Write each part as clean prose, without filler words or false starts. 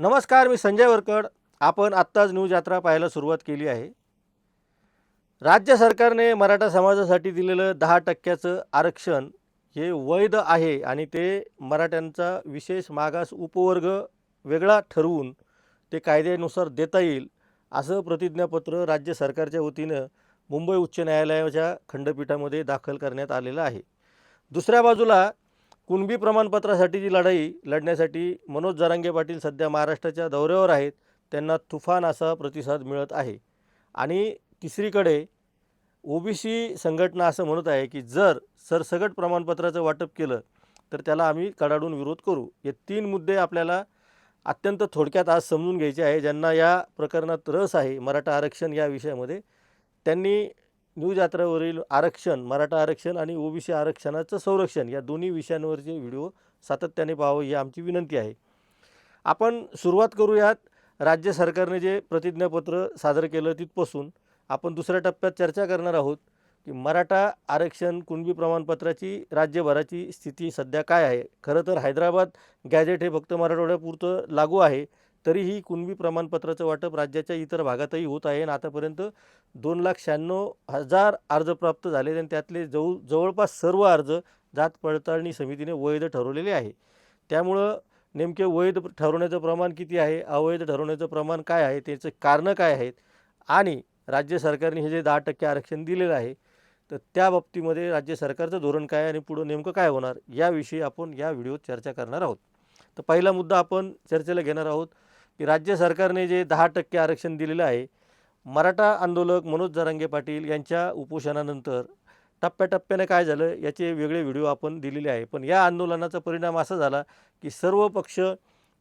नमस्कार, मी संजय वरकड. आपण आत्ताच न्यूज यात्रा पाहायला सुरुवात केली आहे. राज्य सरकारने मराठा समाजासाठी दिलेलं 10% आरक्षण हे वैध आहे आणि ते मराठ्यांचा विशेष मागास उपवर्ग वेगळा ठरवून ते कायद्यानुसार देता येईल, असं प्रतिज्ञापत्र राज्य सरकारच्या वतीनं मुंबई उच्च न्यायालयाच्या खंडपीठामध्ये दाखल करण्यात आलेलं आहे. दुसऱ्या बाजूला कुणबी प्रमाणपत्रासाठीची लढाई लढण्यासाठी मनोज जरांगे पाटील सध्या महाराष्ट्राच्या दौऱ्यावर आहेत. त्यांना तुफान असा प्रतिसाद मिळत आहे. आणि तिसरीकडे ओबीसी संघटना असं म्हणत आहे की जर सरसकट प्रमाणपत्राचं वाटप केलं तर त्याला आम्ही कडाडून विरोध करू. हे तीन मुद्दे आपल्याला अत्यंत थोडक्यात आज समजून घ्यायचे आहे. ज्यांना या प्रकरणात रस आहे, मराठा आरक्षण या विषयामध्ये, त्यांनी न्यूज यात्रेवरील आरक्षण, मराठा आरक्षण आणि ओबीसी आरक्षणाचं संरक्षण या दोन्ही विषयांवरचे व्हिडिओ सातत्याने पाहावं ही आमची विनंती आहे. आपण सुरुवात करूयात राज्य सरकारने जे प्रतिज्ञापत्र सादर केलं तिथपासून. आपण दुसऱ्या टप्प्यात चर्चा करणार आहोत की मराठा आरक्षण कुणबी प्रमाणपत्राची राज्यभराची स्थिती सध्या काय आहे. खरं तर हैदराबाद गॅजेट हे फक्त मराठवाड्यापुरतं लागू आहे, तरीही कुणबी प्रमाणपत्राचं वाटप राज्याच्या इतर भागातही होत आहे आणि आतापर्यंत 2,96,000 अर्ज प्राप्त झाले आणि त्यातले जवळपास सर्व अर्ज जात पडताळणी समितीने वैध ठरवलेले आहे. त्यामुळं नेमके वैध ठरवण्याचं प्रमाण किती आहे, अवैध ठरवण्याचं प्रमाण काय आहे, त्याचं कारणं काय आहेत आणि राज्य सरकारने हे जे 10% आरक्षण दिलेलं आहे तर त्या बाबतीमध्ये राज्य सरकारचं धोरण काय आणि पुढं नेमकं काय होणार याविषयी आपण या व्हिडिओत चर्चा करणार आहोत. तर पहिला मुद्दा आपण चर्चेला घेणार आहोत की राज्य सरकारने जे 10% आरक्षण दिलेलं आहे, मराठा आंदोलक मनोज जरांगे पाटील यांच्या उपोषणानंतर टप्प्याटप्प्याने काय झालं याचे वेगळे व्हिडिओ आपण दिलेले आहे. पण या आंदोलनाचा परिणाम असा झाला की सर्व पक्ष,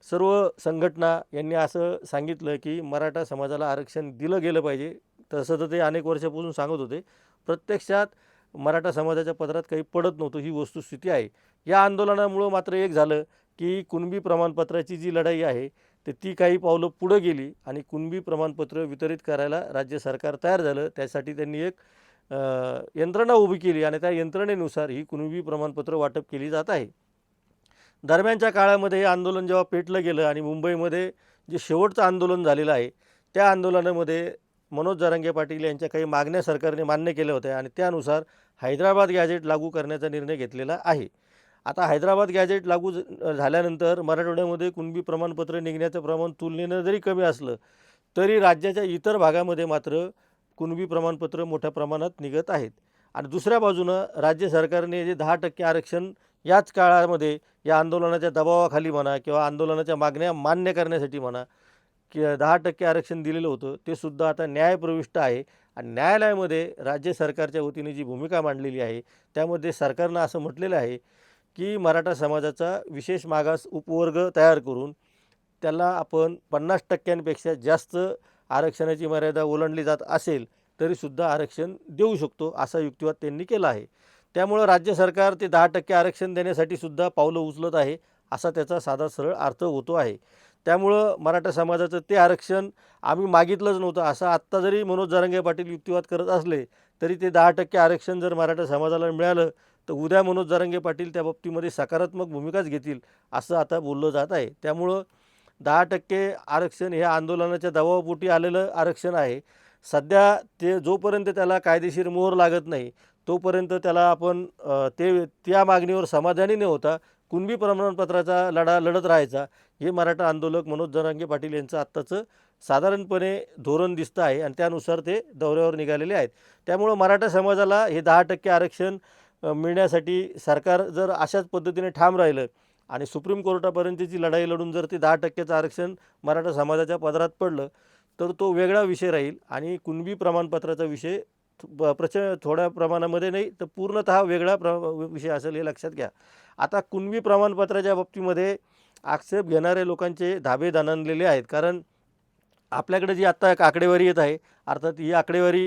सर्व संघटना यांनी असं सांगितलं की मराठा समाजाला आरक्षण दिलं गेलं पाहिजे. तसं तर ते अनेक वर्षापासून सांगत होते. प्रत्यक्षात मराठा समाजाच्या पदरात काही पडत नव्हतं, ही वस्तुस्थिती आहे. या आंदोलनामुळं मात्र एक झालं की कुणबी प्रमाणपत्राची जी लढाई आहे तर ती काही पावलं पुढं गेली आणि कुणबी प्रमाणपत्र वितरित करायला राज्य सरकार तयार झालं. त्यासाठी त्यांनी एक यंत्रणा उभी केली आणि त्या यंत्रणेनुसार ही कुणबी प्रमाणपत्र वाटप केली जात आहे. दरम्यानच्या काळामध्ये हे आंदोलन जेव्हा पेटलं गेलं आणि मुंबईमध्ये जे शेवटचं आंदोलन झालेलं आहे त्या आंदोलनामध्ये मनोज जरांगे पाटील यांच्या काही मागण्या सरकारने मान्य केल्या होत्या आणि त्यानुसार हैदराबाद गॅजेट लागू करण्याचा निर्णय घेतलेला आहे. आता हैदराबाद गॅजेट लागू झाल्यानंतर मराठवाड्यामध्ये कुणबी प्रमाणपत्र निघण्याचं प्रमाण तुलनेनं जरी कमी असलं तरी राज्याच्या इतर भागामध्ये मात्र कुणबी प्रमाणपत्र मोठ्या प्रमाणात निघत आहेत. आणि दुसऱ्या बाजूनं राज्य सरकारने जे 10% आरक्षण याच काळामध्ये या आंदोलनाच्या दबावाखाली म्हणा किंवा आंदोलनाच्या मागण्या मान्य करण्यासाठी म्हणा की 10% आरक्षण दिलेलं होतं, ते सुद्धा आता न्यायप्रविष्ट आहे. आणि न्यायालयामध्ये राज्य सरकारच्या वतीने जी भूमिका मांडलेली आहे त्यामध्ये सरकारनं असं म्हटलेलं आहे की मराठा समाजाचा विशेष मागास उपवर्ग तयार करून त्याला आपण 50%पेक्षा जास्त आरक्षणाची मर्यादा ओलांडली जात असेल तरीसुद्धा आरक्षण देऊ शकतो, असा युक्तिवाद त्यांनी केला आहे. त्यामुळं राज्य सरकार ते 10% आरक्षण देण्यासाठी सुद्धा पावलं उचलत आहे, असा त्याचा साधा सरळ अर्थ होतो आहे. त्यामुळं मराठा समाजाचं ते आरक्षण आम्ही मागितलंच नव्हतं असं आत्ता जरी मनोज जरांगे पाटील युक्तिवाद करत असले तरी ते 10% आरक्षण जर मराठा समाजाला मिळालं तर उद्या मनोज जरांगे पाटील त्या बाबतीमध्ये सकारात्मक भूमिकाच घेतील असं आता बोललं जात आहे. त्यामुळं 10% आरक्षण हे आंदोलनाच्या दबावापोटी आलेलं आरक्षण आहे. सध्या ते जोपर्यंत त्याला कायदेशीर मोहर लागत नाही तोपर्यंत त्याला आपण त्या मागणीवर समाधानी न होता कुणबी प्रमाणपत्राचा लढा लढत राहायचा, हे मराठा आंदोलक मनोज जरांगे पाटील यांचं आत्ताचं साधारणपणे धोरण दिसतं आहे आणि त्यानुसार ते दौऱ्यावर निघालेले आहेत. त्यामुळं मराठा समाजाला हे 10% आरक्षण मिळण्यासाठी सरकार जर अशाच पद्धतीने ठाम राहिलं आणि सुप्रीम कोर्टापर्यंतची लढाई लढून जर ते 10%चं आरक्षण मराठा समाजाच्या पदरात पडलं तर तो वेगळा विषय राहील आणि कुणबी प्रमाणपत्राचा विषय थोड्या प्रमाणामध्ये नाही तर पूर्णतः वेगळा विषय असेल, हे लक्षात घ्या. आता कुणबी प्रमाणपत्राच्या बाबतीमध्ये आक्षेप घेणाऱ्या लोकांचे धाबे दणाणलेले आहेत. कारण आपल्याकडे जी आत्ता एक आकडेवारी येत आहे, अर्थात ही आकडेवारी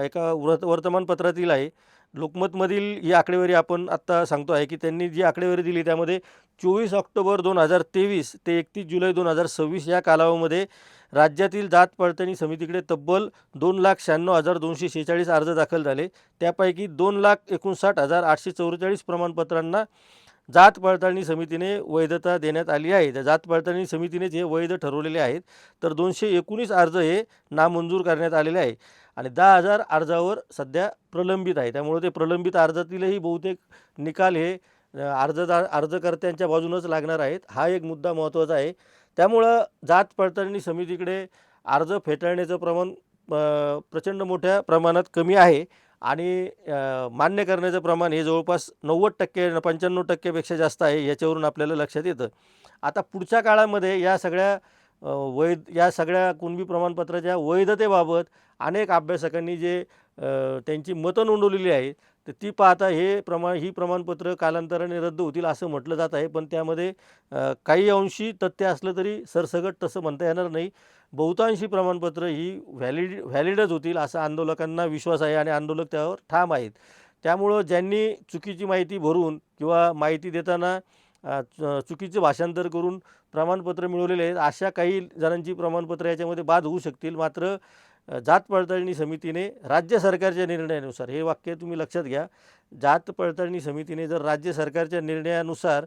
एका वर्तमानपत्रातील आहे. लोकमतमधील ही आकडेवारी आपण आत्ता सांगतो आहे की त्यांनी जी आकडेवारी दिली त्यामध्ये 24 ऑक्टोबर 2023 ते 31 जुलै 2026 या कालावधीमध्ये राज्यातील जात पडताळणी समितीकडे तब्बल 2,96,246 अर्ज दाखल झाले. त्यापैकी 2,59,844 प्रमाणपत्रांना जात पडताळणी समितीने वैधता देण्यात आली आहे. त्या जात पडताळणी समितीनेच हे वैध ठरवलेले आहेत. तर 219 अर्ज हे नामंजूर करण्यात आलेले आहे आणि 10,000 अर्जावर सध्या प्रलंबित आहे. त्यामुळे ते प्रलंबित अर्जातीलही बहुतेक निकाल हे अर्जकर्त्यांच्या बाजूनच लागणार आहेत. हा एक मुद्दा महत्त्वाचा आहे. त्यामुळं जात पडताळणी समितीकडे अर्ज फेटाळण्याचं प्रमाण प्रचंड मोठ्या प्रमाणात कमी आहे आणि मान्य करण्याचं प्रमाण हे जवळपास 90% 95% जास्त आहे. याच्यावरून आपल्याला लक्षात येतं. आता पुढच्या काळामध्ये या सगळ्या कुणबी प्रमाणपत्राच्या वैधतेबाबत अनेक अभ्यासकांनी जे त्यांची मतं नोंदवलेली आहेत, तर ती पाहता ही प्रमाणपत्र कालांतराने रद्द होतील असं म्हटलं जात आहे. पण त्यामध्ये काही अंशी तथ्य असलं तरी सरसकट तसं म्हणता येणार नाही. बहुतांशी प्रमाणपत्र ही व्हॅलिडच होतील असा आंदोलकांना विश्वास आहे आणि आंदोलक त्यावर ठाम आहेत. त्यामुळं ज्यांनी चुकीची माहिती भरून किंवा माहिती देताना चुकीचे भाषांतर करून प्रमाणपत्र मिळवलेले आहेत, अशा काही जणांची प्रमाणपत्र याच्यामध्ये बाद होऊ शकतील. मात्र जात पडताळणी समितीने राज्य सरकारच्या निर्णयानुसार, हे वाक्य तुम्ही लक्षात घ्या, जात पडताळणी समितीने जर राज्य सरकारच्या निर्णयानुसार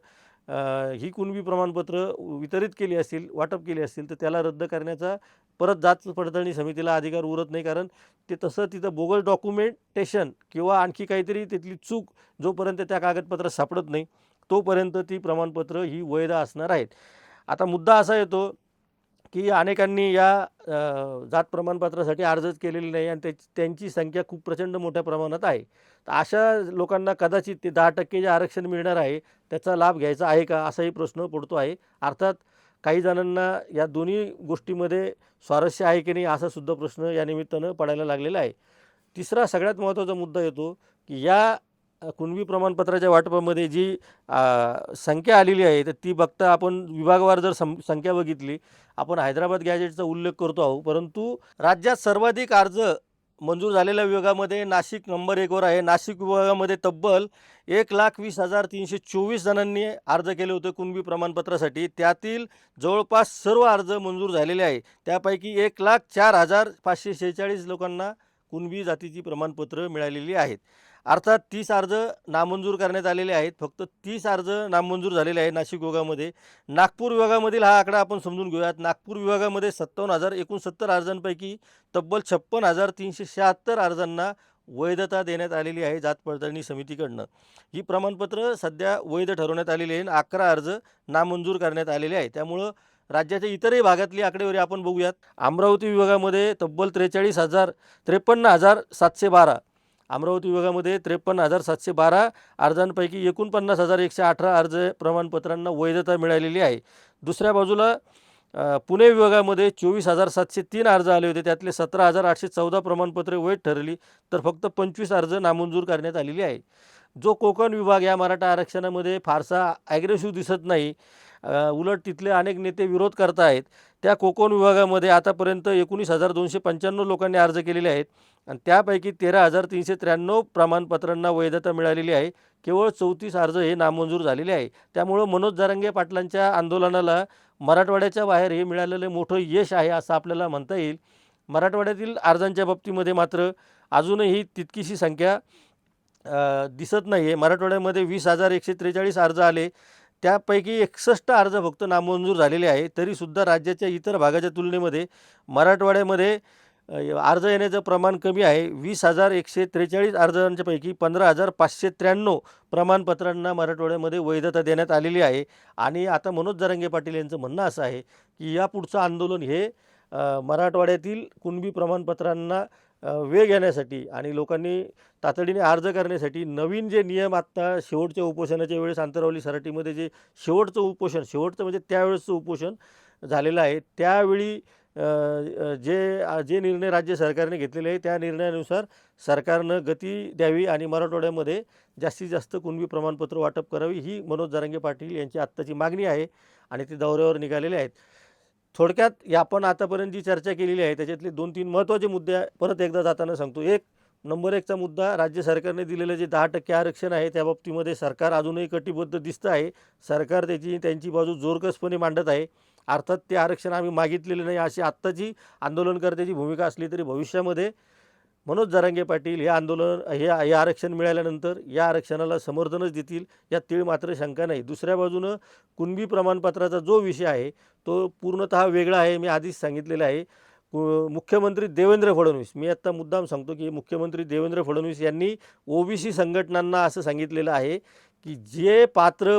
ही कुणबी प्रमाणपत्र वितरित केली असतील, वाटप केली असतील, तर त्याला रद्द करण्याचा परत जात पडताळणी समितीला अधिकार उरत नाही. कारण ते तसं तिथं बोगस डॉक्युमेंटेशन किंवा आणखी काहीतरी तिथली चूक जोपर्यंत त्या कागदपत्रात सापडत नाही तोपर्यंत ती प्रमाणपत्र ही वैध असणार आहेत. आता मुद्दा असा येतो की अनेकांनी या जात प्रमाणपत्रासाठी अर्जच केलेले नाही आणि त्यांची संख्या खूप प्रचंड मोठ्या प्रमाणात आहे. तर अशा लोकांना कदाचित ते 10% जे आरक्षण मिळणार आहे त्याचा लाभ घ्यायचा आहे का, असाही प्रश्न पडतो आहे. अर्थात काही जणांना या दोन्ही गोष्टीमध्ये स्वारस्य आहे की नाही असा सुद्धा प्रश्न या निमित्तानं पडायला लागलेला आहे. तिसरा सगळ्यात महत्त्वाचा मुद्दा येतो की या कुणबी प्रमाणपत्राच्या वाटपामध्ये जी संख्या आलेली आहे, तर ती बघता आपण विभागवार जर संख्या बघितली, आपण हैदराबाद गॅजेटचा उल्लेख करतो आहोत, परंतु राज्यात सर्वाधिक अर्ज मंजूर झालेल्या विभागामध्ये नाशिक नंबर 1वर आहे. नाशिक विभागामध्ये तब्बल 1,20,324 जणांनी अर्ज केले होते कुणबी प्रमाणपत्रासाठी. त्यातील जवळपास सर्व अर्ज मंजूर झालेले आहे. त्यापैकी 1,04,546 लोकांना कुणबी जातीची प्रमाणपत्र मिळालेली आहेत. अर्थात 30 अर्ज नामंजूर करण्यात आलेले आहेत. फक्त 30 अर्ज नामंजूर झालेले आहेत नाशिक विभागामध्ये. नागपूर विभागामधील हा आकडा आपण समजून घेऊयात. नागपूर विभागामध्ये 57,069 अर्जांपैकी तब्बल 56,376 अर्जांना वैधता देण्यात आलेली आहे जात पडताळणी समितीकडनं. ही प्रमाणपत्र सध्या वैध ठरवण्यात आलेली आहे. 11 अर्ज नामंजूर करण्यात आलेले आहे. त्यामुळं राज्याच्या इतरही भागातली आकडेवारी आपण बघूयात. अमरावती विभागामध्ये तब्बल 53,712 अमरावती विभागामध्ये 53,712 अर्जांपैकी 49,118 अर्ज प्रमाणपत्रांना वैधता मिळालेली आहे. दुसऱ्या बाजूला पुणे विभागामध्ये 24,703 अर्ज आले होते. त्यातले 17,814 प्रमाणपत्रे वैध ठरली, तर फक्त 25 अर्ज नामंजूर करण्यात आलेली आहे. जो कोकण विभाग या मराठा आरक्षणामध्ये फारसा ॲग्रेसिव्ह दिसत नाही, उलट तिथले अनेक नेते विरोध करत आहेत, त्या कोकण विभागामध्ये आतापर्यंत 19,295 लोकांनी अर्ज केलेले आहेत आणि त्यापैकी 13,393 प्रमाणपत्रांना वैधता मिळालेली आहे. केवळ 34 अर्ज हे नामंजूर झालेले आहे. त्यामुळं मनोज जरांगे पाटलांच्या आंदोलनाला मराठवाड्याच्या बाहेर हे मिळालेलं मोठं यश आहे असं आपल्याला म्हणता येईल. मराठवाड्यातील अर्जांच्या बाबतीमध्ये मात्र अजूनही तितकीशी संख्या दिसत नाही आहे. मराठवाड्यामध्ये 20,143 अर्ज आले, त्यापैकी 61 अर्ज फक्त नामंजूर झालेले आहे. तरीसुद्धा राज्याच्या इतर भागाच्या तुलनेमध्ये मराठवाड्यामध्ये अर्ज येण्याचं प्रमाण कमी आहे. 20,143 अर्जांच्यापैकी 15,593 प्रमाणपत्रांना मराठवाड्यामध्ये वैधता देण्यात आलेली आहे. आणि आता मनोज जरांगे पाटील यांचं म्हणणं असं आहे की यापुढचं आंदोलन हे मराठवाड्यातील कुणबी प्रमाणपत्रांना वेग येण्यासाठी आणि लोकांनी तातडीने अर्ज करण्यासाठी नवीन जे नियम आत्ता शेवटच्या उपोषणाच्या वेळेस आंतरवली सराटीमध्ये जे शेवटचं म्हणजे त्यावेळेसचं उपोषण झालेलं आहे, त्यावेळी जे निर्णय राज्य सरकारने घेतलेले आहे त्या निर्णयानुसार सरकारनं गती द्यावी आणि मराठवाड्यामध्ये जास्तीत जास्त कुणबी प्रमाणपत्र वाटप करावी, ही मनोज जरांगे पाटील यांची आत्ताची मागणी आहे आणि ते दौऱ्यावर निघालेले आहेत. थोडक्यात आपण आतापर्यंत जी चर्चा केलेली आहे त्याच्यातले 2-3 महत्त्वाचे मुद्दे परत एकदा जाताना सांगतो. नंबर 1चा मुद्दा, राज्य सरकारने दिलेलं जे 10% आरक्षण आहे त्या बाबतीमध्ये सरकार अजूनही कटिबद्ध दिसतं आहे. सरकार त्यांची बाजू जोरकसपणे मांडत आहे. अर्थात ते आरक्षण आम्ही मागितलेलं नाही अशी आत्ताची आंदोलनकर्त्याची भूमिका असली तरी भविष्यामध्ये मनोज जरांगे पाटील हे आंदोलन हे आरक्षण मिळाल्यानंतर या आरक्षणाला समर्थनच देतील यात तीळ मात्र शंका नाही. दुसऱ्या बाजूनं कुणबी प्रमाणपत्राचा जो विषय आहे तो पूर्णतः वेगळा आहे. मी आधीच सांगितलेलं आहे. मुख्यमंत्री देवेंद्र फडणवीस, मी आत्ता मुद्दाम सांगतो की मुख्यमंत्री देवेंद्र फडणवीस यांनी ओबीसी संघटनांना असं सांगितलेलं आहे की जे पात्र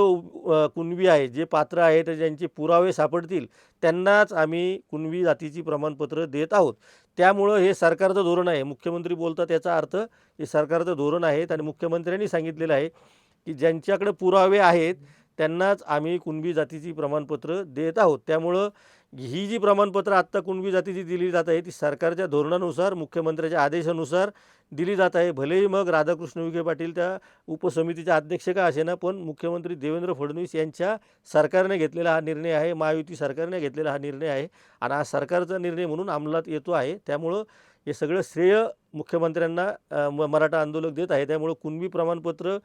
कुणबी आहे, जे पात्र आहेत ज्यांचे पुरावे सापडतील त्यांनाच आम्ही कुणबी जातीची प्रमाणपत्र देत आहोत. त्यामुळं हे सरकारचं धोरण आहे. मुख्यमंत्री बोलतात याचा अर्थ हे सरकारचं धोरण आहे आणि मुख्यमंत्र्यांनी सांगितलेलं आहे की ज्यांच्याकडे पुरावे आहेत त्यांनाच आम्ही कुणबी जातीची प्रमाणपत्र देत आहोत. त्यामुळं ही जी प्रमाणपत्र आत्ता कुणबी जातीची दिली जात आहे ती सरकारच्या धोरणानुसार, मुख्यमंत्र्याच्या आदेशानुसार दिली जात आहे. भलेही मग राधाकृष्ण विखे पाटील त्या उपसमितीच्या अध्यक्ष का असेना, पण मुख्यमंत्री देवेंद्र फडणवीस यांच्या सरकारने घेतलेला हा निर्णय आहे, महायुती सरकारने घेतलेला हा निर्णय आहे आणि हा सरकारचा निर्णय म्हणून अंमलात येतो आहे. त्यामुळं हे सगळं श्रेय मुख्यमंत्र्यांना मराठा आंदोलक देत आहे. त्यामुळं कुणबी प्रमाणपत्र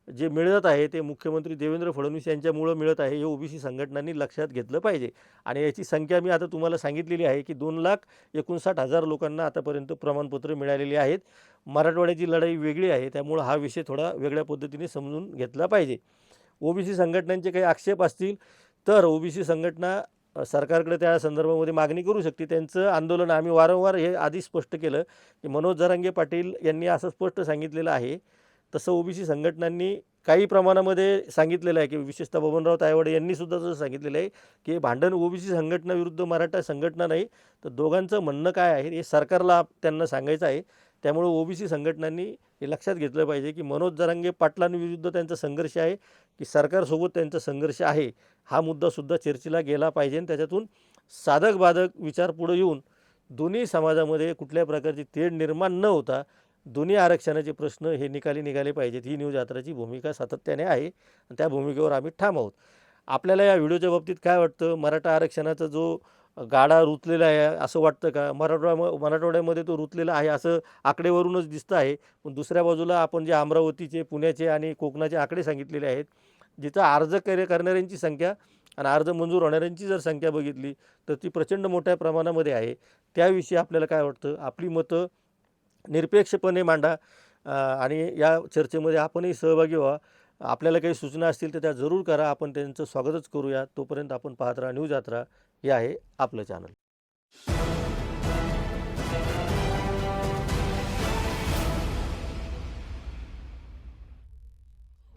जे मिळत आहे ते मुख्यमंत्री देवेंद्र फडणवीस यांच्यामुळं मिळत आहे हे ओबीसी संघटनांनी लक्षात घेतलं पाहिजे. आणि याची संख्या मी आता तुम्हाला सांगितलेली आहे की 2,59,000 लोकांना आतापर्यंत प्रमाणपत्र मिळालेली आहेत. मराठवाड्याची लढाई वेगळी आहे, त्यामुळं हा विषय थोडा वेगळ्या पद्धतीने समजून घेतला पाहिजे. ओबीसी संघटनांचे काही आक्षेप असतील तर ओबीसी संघटना सरकारकडे त्या संदर्भामध्ये मागणी करू शकते. त्यांचं आंदोलन आम्ही वारंवार हे आधी स्पष्ट केलं की मनोज जरांगे पाटील यांनी असं स्पष्ट सांगितलेलं आहे. तसं ओबीसी संघटनांनी काही प्रमाणामध्ये सांगितलेलं आहे की विशेषतः बबनराव तायवाडे यांनी सुद्धा तसं सांगितलेलं आहे की भांडण ओबीसी संघटना विरुद्ध मराठा संघटना नाही, तर दोघांचं म्हणणं काय आहे हे सरकारला त्यांना सांगायचं आहे. त्यामुळे ओबीसी संघटनांनी हे लक्षात घेतलं पाहिजे की मनोज जरांगे पाटलांविरुद्ध त्यांचा संघर्ष आहे की सरकारसोबत त्यांचा संघर्ष आहे. हा मुद्दासुद्धा चर्चेला गेला पाहिजे आणि त्याच्यातून साधक बाधक विचार पुढे येऊन दोन्ही समाजामध्ये कुठल्या प्रकारची तेढ निर्माण न होता दोन्ही आरक्षणाचे प्रश्न हे निकाली निघाले पाहिजेत. ही न्यूज यात्राची भूमिका सातत्याने आहे आणि त्या भूमिकेवर आम्ही ठाम आहोत. आपल्याला या व्हिडिओच्या बाबतीत काय वाटतं? मराठा आरक्षणाचा जो गाडा रुतलेला आहे असं वाटतं का? मराठवाड्यामध्ये तो रुतलेला आहे असं आकडेवरूनच दिसतं आहे. पण दुसऱ्या बाजूला आपण जे अमरावतीचे, पुण्याचे आणि कोकणाचे आकडे सांगितलेले आहेत, जिथं अर्ज करणाऱ्यांची संख्या आणि अर्ज मंजूर होणाऱ्यांची जर संख्या बघितली तर ती प्रचंड मोठ्या प्रमाणामध्ये आहे. त्याविषयी आपल्याला काय वाटतं? आपली मतं निरपेक्षपणे मांडा आणि या चर्चेमध्ये आपणही सहभागी व्हा. आपल्याला काही सूचना असतील तर त्या जरूर करा. आपण त्यांचं स्वागतच करूया. तोपर्यंत आपण पाहत राहा न्यूज यात्रा. हे आहे आपलं चॅनल.